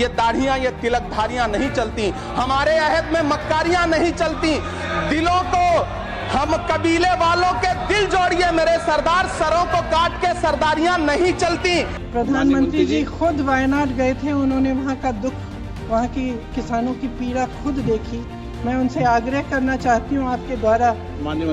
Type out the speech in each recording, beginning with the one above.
ये दाढ़ियां, ये तिलकधारियां नहीं चलती। हमारे अहद में मक्कारियां नहीं चलती। दिलों को, हम कबीले वालों के दिल जोड़िए मेरे सरदार, सरों को काट के सरदारियां नहीं चलती। प्रधानमंत्री जी खुद वायनाड गए थे, उन्होंने वहाँ का दुख, वहाँ की किसानों की पीड़ा खुद देखी। मैं उनसे आग्रह करना चाहती हूँ आपके द्वारा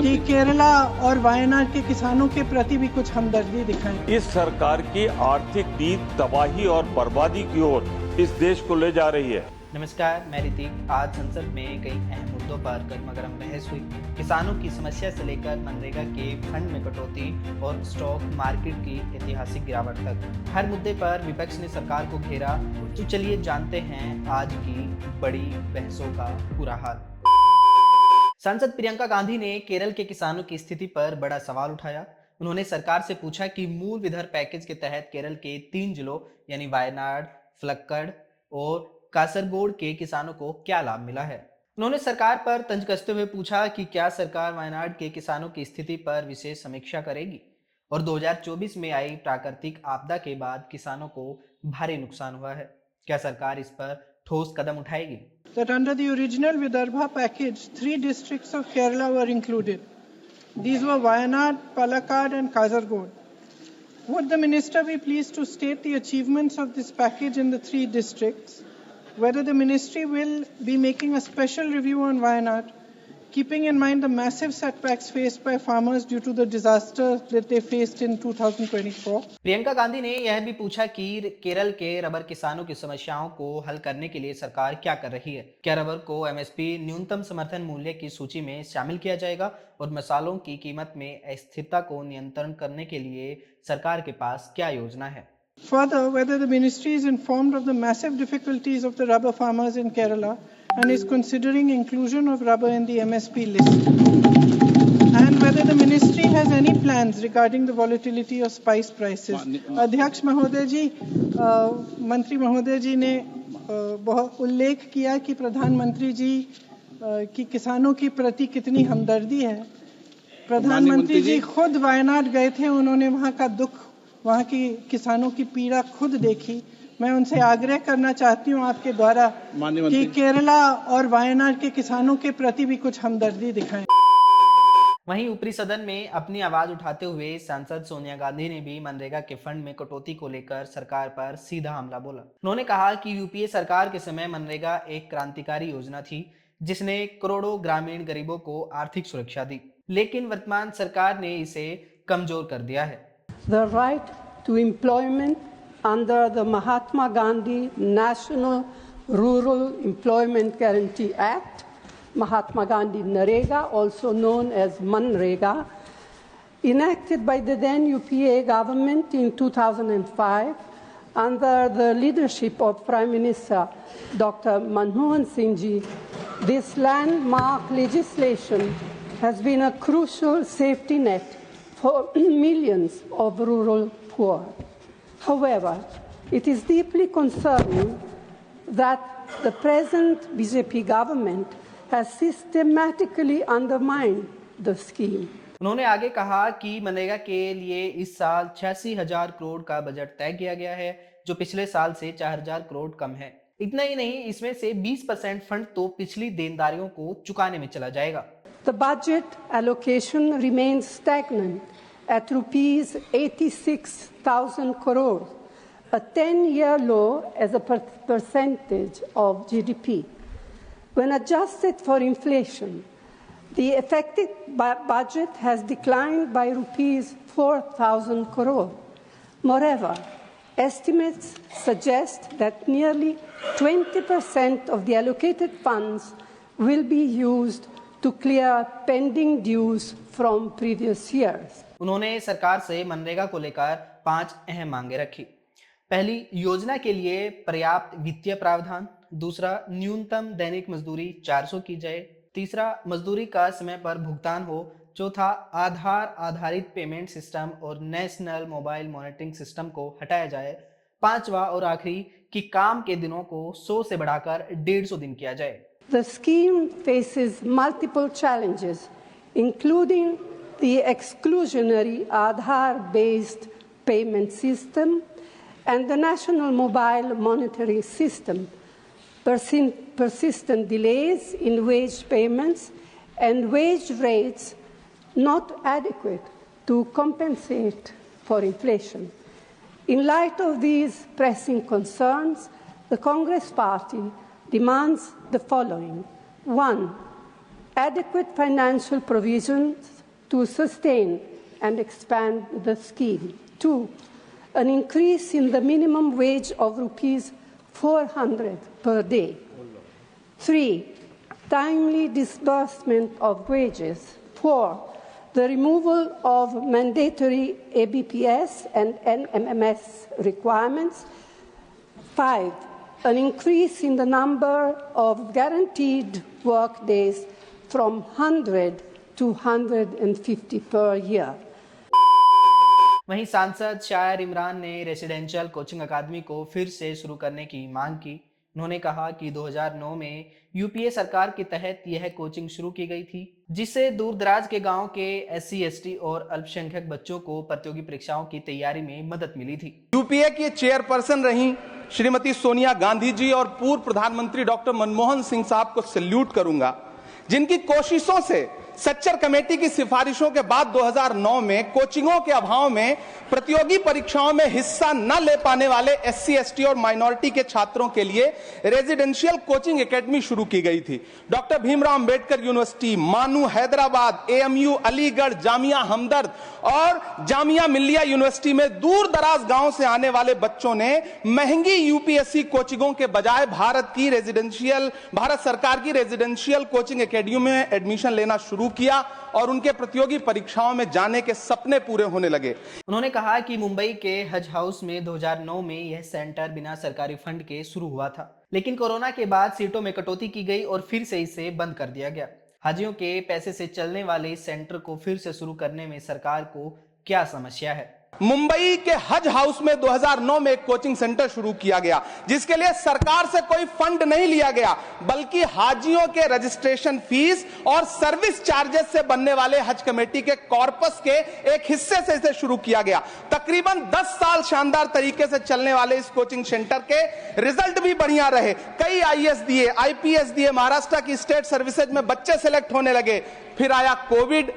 कि केरला और वायनाड के किसानों के प्रति भी कुछ हमदर्दी दिखाएं। इस सरकार की आर्थिक नीति तबाही और बर्बादी की ओर इस देश को ले जा रही है। नमस्कार, मैं ऋतिक। आज संसद में कई अहम मुद्दों पर गर्मागर्म बहस हुई। किसानों की समस्या से लेकर मनरेगा के फंड में कटौती और स्टॉक मार्केट की ऐतिहासिक गिरावट तक हर मुद्दे पर विपक्ष ने सरकार को घेरा। तो चलिए जानते हैं आज की बड़ी बहसों का पूरा हाल। सांसद प्रियंका गांधी ने केरल के किसानों की स्थिति पर बड़ा सवाल उठाया। उन्होंने सरकार से पूछा कि मूल विदर्भ पैकेज के तहत केरल के 3 जिलों यानी वायनाड, फलक्कड़ और कासरगोड के किसानों को क्या लाभ मिला है। उन्होंने सरकार पर तंज कसते हुए पूछा कि क्या सरकार वायनाड के किसानों की स्थिति पर विशेष समीक्षा करेगी और 2024 में आई प्राकृतिक आपदा के बाद किसानों को भारी नुकसान हुआ है, क्या सरकार इस पर ठोस कदम उठाएगी। That under the original Vidarbha package, 3 districts of Kerala were included. These were Wayanad, Palakkad and Kasaragod. Would the minister be pleased to state the achievements of this package in the 3 districts? Whether the ministry will be making a special review on Wayanad, keeping in mind the massive setbacks faced by farmers due to the disaster that they faced in 2024. Priyanka Gandhi ने यह भी पूछा कि केरल के rubber किसानों की समस्याओं को हल करने के लिए सरकार क्या कर रही है। क्या रबर को एमएसपी न्यूनतम समर्थन मूल्य की सूची में शामिल किया जाएगा और मसालों की कीमत में अस्थिरता को नियंत्रण करने के लिए सरकार के पास क्या योजना है। Further, whether the ministry is informed of the massive difficulties of the rubber farmers in Kerala and is considering inclusion of rubber in the MSP list, and whether the ministry has any plans regarding the volatility of spice prices. अध्यक्ष महोदय जी, मंत्री महोदय जी ने बहुत उल्लेख किया कि प्रधानमंत्री जी की किसानों की प्रति कितनी हमदर्दी है। प्रधानमंत्री जी खुद वायनाड गए थे, उन्होंने वहाँ का दुख, वहाँ की किसानों की पीड़ा खुद देखी। मैं उनसे आग्रह करना चाहती हूँ आपके द्वारा कि केरला और वायनाड के किसानों के प्रति भी कुछ हमदर्दी दिखाएं। वहीं ऊपरी सदन में अपनी आवाज उठाते हुए सांसद सोनिया गांधी ने भी मनरेगा के फंड में कटौती को लेकर सरकार पर सीधा हमला बोला। उन्होंने कहा कि यूपीए सरकार के समय मनरेगा एक क्रांतिकारी योजना थी जिसने करोड़ों ग्रामीण गरीबों को आर्थिक सुरक्षा दी, लेकिन वर्तमान सरकार ने इसे कमजोर कर दिया है। The right to employment under the Mahatma Gandhi National Rural Employment Guarantee Act, Mahatma Gandhi Narega, also known as Manrega, enacted by the then UPA government in 2005 under the leadership of Prime Minister Dr. Manmohan Singh ji. This landmark legislation has been a crucial safety net for millions of rural poor. However, it is deeply concerning that the present BJP government has systematically undermined the scheme. उन्होंने आगे कहा कि मनरेगा के लिए इस साल 86,000 करोड़ का budget तय किया गया है, जो पिछले साल से 4,000 करोड़ कम है। इतना ही नहीं, इसमें से 20% फंड तो पिछली देनदारियों को चुकाने में चला जाएगा। The budget allocation remains stagnant at rupees 86,000 crores, a 10-year low as a percentage of GDP. When adjusted for inflation, the effective budget has declined by rupees 4,000 crores. Moreover, estimates suggest that nearly 20% of the allocated funds will be used to clear pending dues from previous years. उन्होंने सरकार से मनरेगा को लेकर 5 अहम मांगे रखी। पहली, योजना के लिए पर्याप्त वित्तीय प्रावधान। दूसरा, न्यूनतम दैनिक मजदूरी 400 की जाए। तीसरा, मजदूरी का समय पर भुगतान हो। चौथा, आधार आधारित पेमेंट सिस्टम और नेशनल मोबाइल मॉनिटरिंग सिस्टम को हटाया जाए। पांचवा और आखिरी, कि काम के दिनों को 100 से बढ़ाकर 150 दिन किया जाए। The scheme faces multiple challenges, including the exclusionary Aadhaar-based payment system and the national mobile monitoring system, persistent delays in wage payments and wage rates not adequate to compensate for inflation. In light of these pressing concerns, the Congress Party demands the following. 1. Adequate financial provisions to sustain and expand the scheme. 2. An increase in the minimum wage of rupees 400 per day. 3. Timely disbursement of wages. 4. The removal of mandatory ABPS and NMMS requirements. 5. An increase in the number of guaranteed work days from 100 to 150 per year. वहीं सांसद शायर इमरान ने residential coaching अकादमी को फिर से शुरू करने की मांग की। उन्होंने कहा कि 2009 में यूपीए सरकार के तहत यह कोचिंग शुरू की गई थी, जिससे दूर दराज के गांव के SC, ST और अल्पसंख्यक बच्चों को प्रतियोगी परीक्षाओं की तैयारी में मदद मिली थी। यूपीए की चेयरपर्सन रही श्रीमती सोनिया गांधी जी और पूर्व प्रधानमंत्री डॉक्टर मनमोहन सिंह साहब को सैल्यूट करूंगा, जिनकी कोशिशों से सच्चर कमेटी की सिफारिशों के बाद 2009 में कोचिंगों के अभाव में प्रतियोगी परीक्षाओं में हिस्सा न ले पाने वाले SC, ST और माइनॉरिटी के छात्रों के लिए रेजिडेंशियल कोचिंग एकेडमी शुरू की गई थी। डॉक्टर भीमराव अंबेडकर यूनिवर्सिटी, मानू हैदराबाद, AMU अलीगढ़, जामिया हमदर्द और जामिया मिल्लिया यूनिवर्सिटी में दूर दराज गांव से आने वाले बच्चों ने महंगी UPSC कोचिंगों के बजाय भारत सरकार की रेजिडेंशियल कोचिंग एकेडमी में एडमिशन लेना शुरू किया और उनके प्रतियोगी परीक्षाओं में जाने के सपने पूरे होने लगे। उन्होंने कहा कि मुंबई के हज हाउस में 2009 में यह सेंटर बिना सरकारी फंड के शुरू हुआ था, लेकिन कोरोना के बाद सीटों में कटौती की गई और फिर से इसे बंद कर दिया गया। हाजियों के पैसे से चलने वाले इस सेंटर को फिर से शुरू करने में सरकार को क्या समस्या है? मुंबई के हज हाउस में 2009 में एक कोचिंग सेंटर शुरू किया गया, जिसके लिए सरकार से कोई फंड नहीं लिया गया, बल्कि हाजियों के रजिस्ट्रेशन फीस और सर्विस चार्जेस से बनने वाले हज कमेटी के कॉर्पस के एक हिस्से से इसे शुरू किया गया। तकरीबन 10 साल शानदार तरीके से चलने वाले इस कोचिंग सेंटर के रिजल्ट भी बढ़िया रहे। कई IAS दिए, IPS दिए, महाराष्ट्र की स्टेट सर्विसेज में बच्चे सिलेक्ट होने लगे। फिर आया कोविड,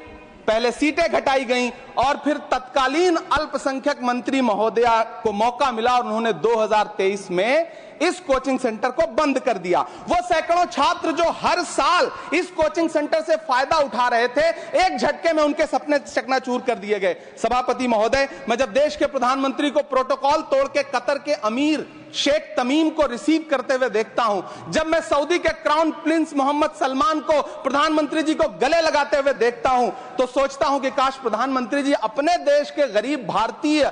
पहले सीटें घटाई गईं और फिर तत्कालीन अल्पसंख्यक मंत्री महोदया को मौका मिला और उन्होंने 2023 में इस कोचिंग सेंटर को बंद कर दिया। वो सैकड़ों छात्र जो हर साल इस कोचिंग सेंटर से फायदा उठा रहे थे, एक झटके में उनके सपने चकनाचूर कर दिए गए। सभापति महोदय, मैं जब देश के प्रधानमंत्री को प्रोटोकॉल तोड़ के कतर के अमीर शेख तमीम को रिसीव करते हुए देखता हूं, जब मैं सऊदी के क्राउन प्रिंस मोहम्मद सलमान को प्रधानमंत्री जी को गले लगाते हुए देखता हूं, तो सोचता हूं कि काश प्रधानमंत्री जी अपने देश के गरीब भारतीय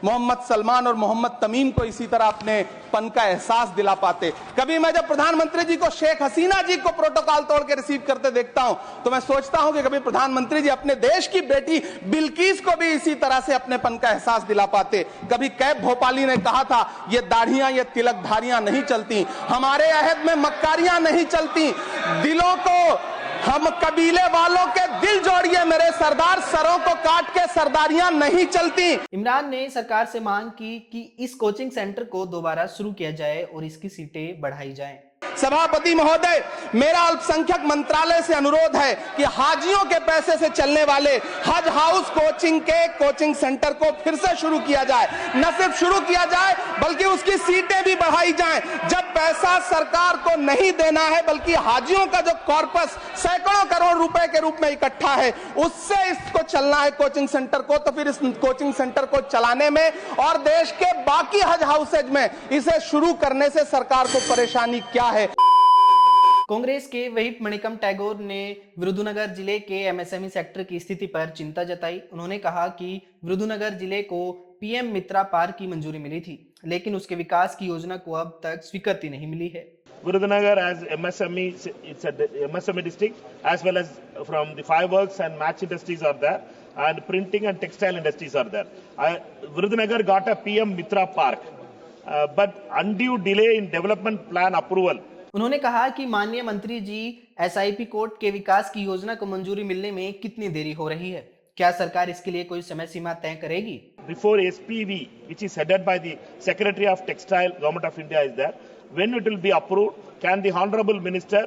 मोहम्मद सलमान और मोहम्मद तमीम को इसी तरह अपने पन का एहसास दिला पाते। कभी मैं जब प्रधानमंत्री जी को शेख हसीना जी को प्रोटोकॉल तोड़ के रिसीव करते देखता हूं, तो मैं सोचता हूं कि कभी प्रधानमंत्री जी अपने देश की बेटी बिल्किस को भी इसी तरह से अपने पन का एहसास दिला पाते। कभी कैब भोपाली ने कहा था, ये दाढ़ियां, ये तिलकधारियां नहीं चलती, हमारे अहद में मक्कारियां नहीं चलती, दिलों को हम कबीले वालों के दिल जोड़िए मेरे सरदार, सरों को काट के सरदारियां नहीं चलती। इमरान ने सरकार से मांग की कि इस कोचिंग सेंटर को दोबारा शुरू किया जाए और इसकी सीटें बढ़ाई जाएं। सभापति महोदय, मेरा अल्पसंख्यक मंत्रालय से अनुरोध है कि हाजियों के पैसे से चलने वाले हज हाउस कोचिंग के कोचिंग सेंटर को फिर से शुरू किया जाए। न सिर्फ शुरू किया जाए, बल्कि उसकी सीटें भी बढ़ाई जाएं। जब पैसा सरकार को नहीं देना है, बल्कि हाजियों का जो कॉर्पस सैकड़ों करोड़ रुपए के रूप में इकट्ठा है, उससे इसको चलना है कोचिंग सेंटर को, तो फिर इस कोचिंग सेंटर को चलाने में और देश के बाकी हज हाउसेज में इसे शुरू करने से सरकार को परेशानी क्या है। कांग्रेस के व्हीप मणिकम टैगोर ने विरुधुनगर जिले के MSME सेक्टर की स्थिति पर चिंता जताई। उन्होंने कहा कि विरुधुनगर जिले को PM मित्रा पार्क की मंजूरी मिली थी, लेकिन उसके विकास की योजना को अब तक स्वीकृति नहीं मिली है। Virudhunagar as MSME, it's a MSME district, as well as from the fireworks and match industries are there, and printing and textile industries are there. Virudhunagar got a PM Mitra Park, but undue delay in development plan approval. उन्होंने कहा कि माननीय मंत्री जी, SIP court के विकास की योजना को मंजूरी मिलने में कितनी देरी हो रही है? क्या सरकार इसके लिए कोई समय सीमा तय करेगी? before SPV, which is headed by the Secretary of Textile, Government of India is there. When it will be approved, can the Honorable Minister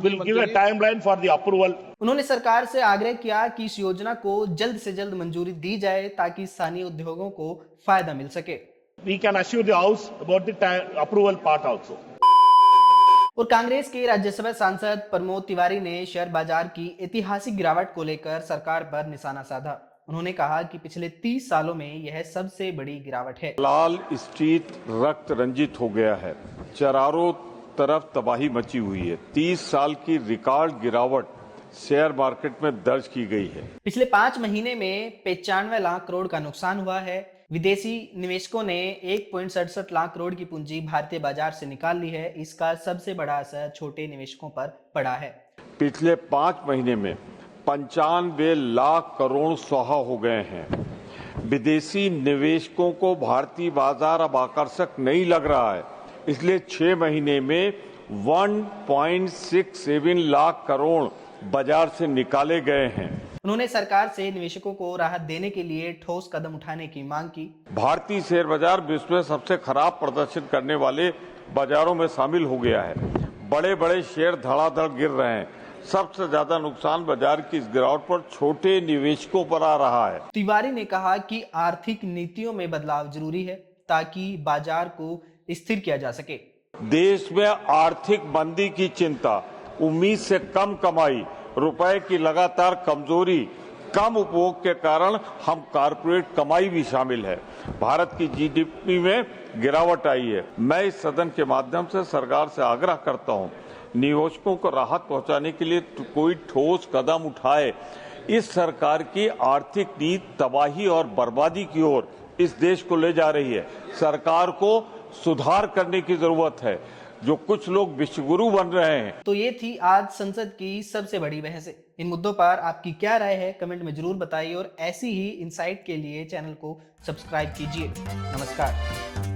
will give a timeline for the approval? उन्होंने सरकार से आग्रह किया कि इस योजना को जल्द से जल्द मंजूरी दी जाए ताकि स्थानीय उद्योगों को फायदा मिल सके। We can assure the House about the approval part also. और कांग्रेस के राज्यसभा सांसद प्रमोद तिवारी ने शेयर बाजार की ऐतिहासिक गिरावट को लेकर सरकार पर निशाना साधा। उन्होंने कहा कि पिछले 30 सालों में यह सबसे बड़ी गिरावट है। लाल स्ट्रीट रक्त रंजित हो गया है, चारों तरफ तबाही मची हुई है। 30 साल की रिकॉर्ड गिरावट शेयर मार्केट में दर्ज की गई है। पिछले 5 महीने में 95 लाख करोड़ का नुकसान हुआ है। विदेशी निवेशकों ने 1.67 लाख करोड़ की पूंजी भारतीय बाजार से निकाल ली है। इसका सबसे बड़ा असर छोटे निवेशकों पर पड़ा है। पिछले 5 महीने में 95 लाख करोड़ स्वाहा हो गए हैं। विदेशी निवेशकों को भारतीय बाजार अब आकर्षक नहीं लग रहा है, इसलिए 6 महीने में 1.67 लाख करोड़ बाजार से निकाले गए हैं। उन्होंने सरकार से निवेशकों को राहत देने के लिए ठोस कदम उठाने की मांग की। भारतीय शेयर बाजार विश्व में सबसे खराब प्रदर्शन करने वाले बाजारों में शामिल हो गया है। बड़े बड़े शेयर धड़ाधड़ गिर रहे हैं। सबसे ज्यादा नुकसान बाजार की इस गिरावट पर छोटे निवेशकों पर आ रहा है। तिवारी ने कहा कि आर्थिक नीतियों में बदलाव जरूरी है ताकि बाजार को स्थिर किया जा सके। देश में आर्थिक मंदी की चिंता, उम्मीद से कम कमाई, रुपए की लगातार कमजोरी, कम उपभोग के कारण हम कारपोरेट कमाई भी शामिल है। भारत की जीडीपी में गिरावट आई है। मैं इस सदन के माध्यम से सरकार से आग्रह करता हूं, निवेशकों को राहत पहुंचाने के लिए कोई ठोस कदम उठाए। इस सरकार की आर्थिक नीति तबाही और बर्बादी की ओर इस देश को ले जा रही है। सरकार को सुधार करने की जरूरत है। जो कुछ लोग विश्वगुरु बन रहे हैं। तो ये थी आज संसद की सबसे बड़ी बहसें। इन मुद्दों पर आपकी क्या राय है कमेंट में जरूर बताइए और ऐसी ही इनसाइट के लिए चैनल को सब्सक्राइब कीजिए। नमस्कार।